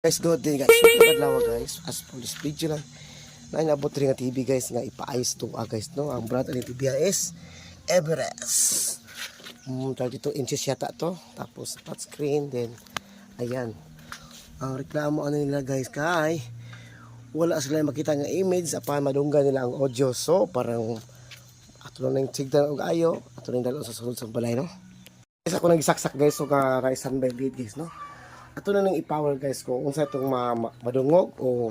Guys, good day guys. So, kadlaw guys, as for this video lang, na inabot rin nga TV guys, nga ipaayos ito guys, no? Ang brand ng TV is Everest. 32 inches yata to. Tapos flat screen, then, ayan. Ang reklamo ano nila guys, kay wala sila makita nga image, apan madunggan nila ang audio. So, parang ato lang yung signal og ayo, ato lang dalo sa sunod sa balay, no? Guys, ako nagisaksak guys, so ka standby lead guys, no? Ato na nang i-power guys kung unsa itong madungog o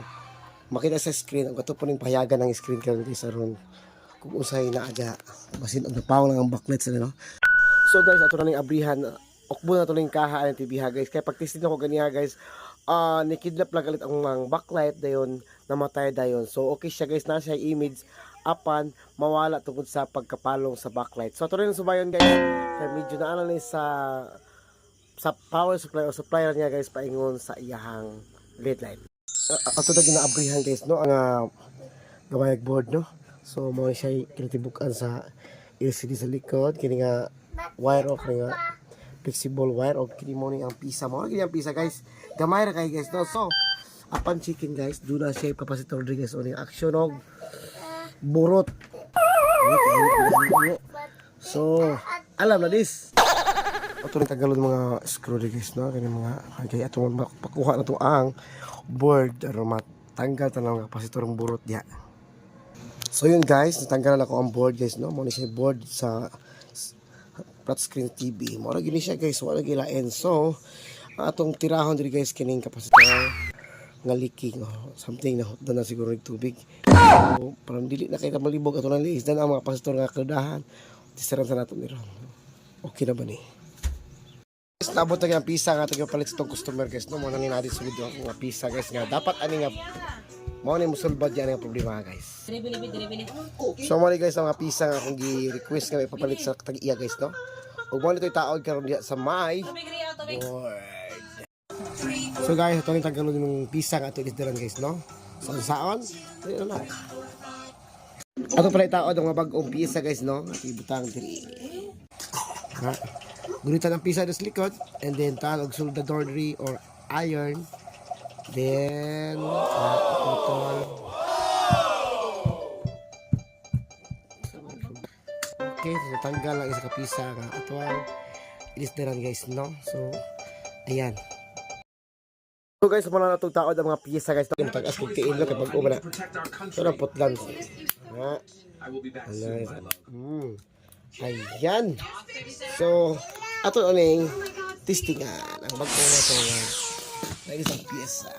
makita sa screen. Ang ato po ning pahayagan ng screen karon guys aron kung unsay naaga basin og napaw lang ang backlight sa no. So guys, ato na ning abrihan ukbo na to ning kaha ng TV ha guys. Kaya pag-testing ako ganiya guys, nikidnap lang galit ang backlight dayon, namatay dayon. So okay siya guys, na siya image apan mawala tungod sa pagkapalong sa backlight. So ato rin subayon guys, kaya medyo na ni sa power supply o supplier niya guys paingon sa iyahang LED light. Ato na ginaabrihan guys no ang gamayag board no. So mo siya kinatibukan sa LCD sa likod kini nga wire o kini nga flexible wire o kini mo ni ang pisa mo gini ang pisa guys. Gamay ra kay guys no. So apan chicken guys do na shape capacitor diri guys o ning action og burot. So alam na this. Ato ni tagalon mga screw guys no kani mga kay ato pakuha na to ang board aron matanggal tanang kapasitor ng burot diha. So yun guys, natanggal na ako ang board guys no. Mo ni siya board sa flat screen TV. Mo ra gini siya guys, wala gilain. So atong tirahon diri guys kining kapasitor nga leaking oh, something na hotdan na siguro ng tubig. So parang dili na kay ta malibog ato nang liis dan ang mga kapasitor nga kaldahan. Tisaran sa nato ni ron. Okay na ba ni? Guys, nabot na ang pisa nga tagapalit sa itong customer guys no. Muna ni natin sa video nga pisa guys nga dapat ani nga mo ni musulbad yan ang problema guys. So mali guys ang mga pisa nga kung gi-request nga ipapalit sa tag-iya guys no. Ug mo nito'y taod karon diha sa may board. So guys, ito yung tagalog ng pisa nga ito isdaran guys no. So saon? Ayun na. Ato pala itaod ang mga bag-ong pisa guys no. Ibutang diri. Ha? Gunitan ang pisa sa likod and then tanog soldadorry or iron, then putol. Okay, so tanggal lang isa ka pisa nga ato ang ilisderan guys no. So ayan. So guys, muna na itong taod ang mga pisa guys no. Tagas kong tiilo kay pag umana so na putlan nga ayan. So ato aning testingan ang bagong na ito na isang pyesa.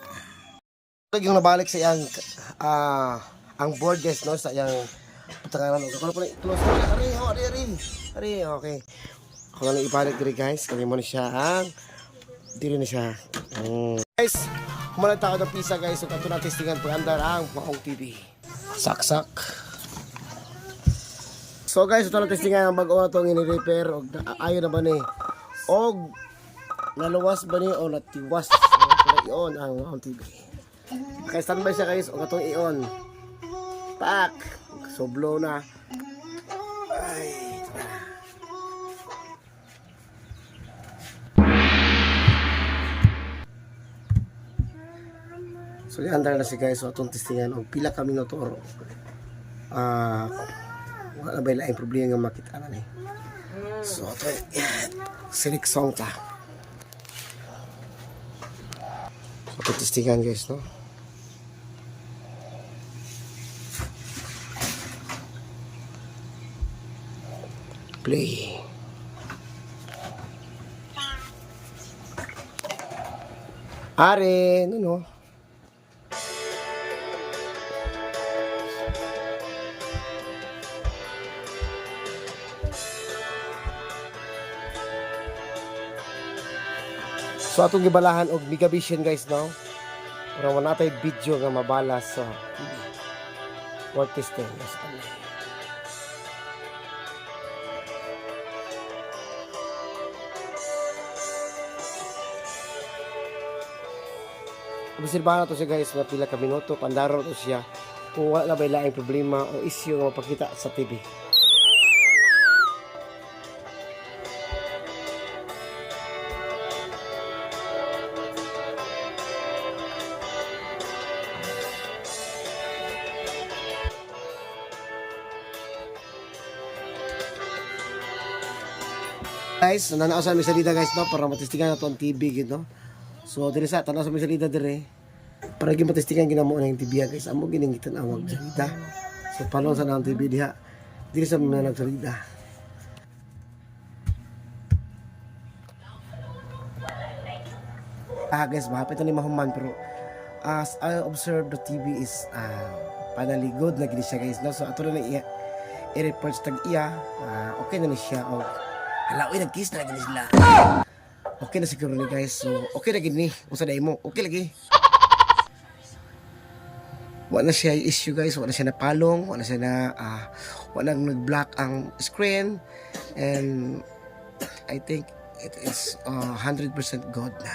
Yung nabalik sa iyang ang board guys no sa iyang putanganan. Ako na po ari okay. Ako na ibalik diri guys kami mo na siya ang diri na siya. Guys, humalag tao ng pisa guys. So ato na testingan pag andar ang Mahong TV. Saksak. So guys, ito na testingan ang bago na itong ini-repair o ayaw na ba ni o naluwas ba ni o natiwas. So i-on ang Mahong TV. Okay, standby siya guys o itong i-on. Pak! So blow na. Ay, ito na. So i-andar na si guys o itong testingan o pila kami na ito wala ba yung problema nga makita na ni. So ito silik song ta. So ito testingan guys no. Play. Are no. So atong gibalahan og Megavision guys no. Pero wala tay video nga mabalas so for testing yes. Obserbahan na to siya guys nga pila ka minuto pandaro to siya kung wala ba laing problema o issue nga mapakita sa TV. Guys, nananaw sa aming salida guys no para matistingan nato ang TV gid no. So diri sa tanaw sa aming salida dire para gyud matistingan ginamo na yung TV guys. Amo giningitan ang salida. So palong sa nang TV diha. Diri sa mga nagsalida. Guys, mahapit na ni mahuman pero as I observe the TV is finally good na gid siya guys no. So ato na iya i-reports tag iya okay na ni siya og hala oy nag-kiss na gid sila. Okay na siguro ni guys. So okay na gid ni usa day mo. Okay lagi. Wala na siya issue guys, wala na siya napalong, wala na siya na wala nang nag-block ang screen and I think it is 100% good na.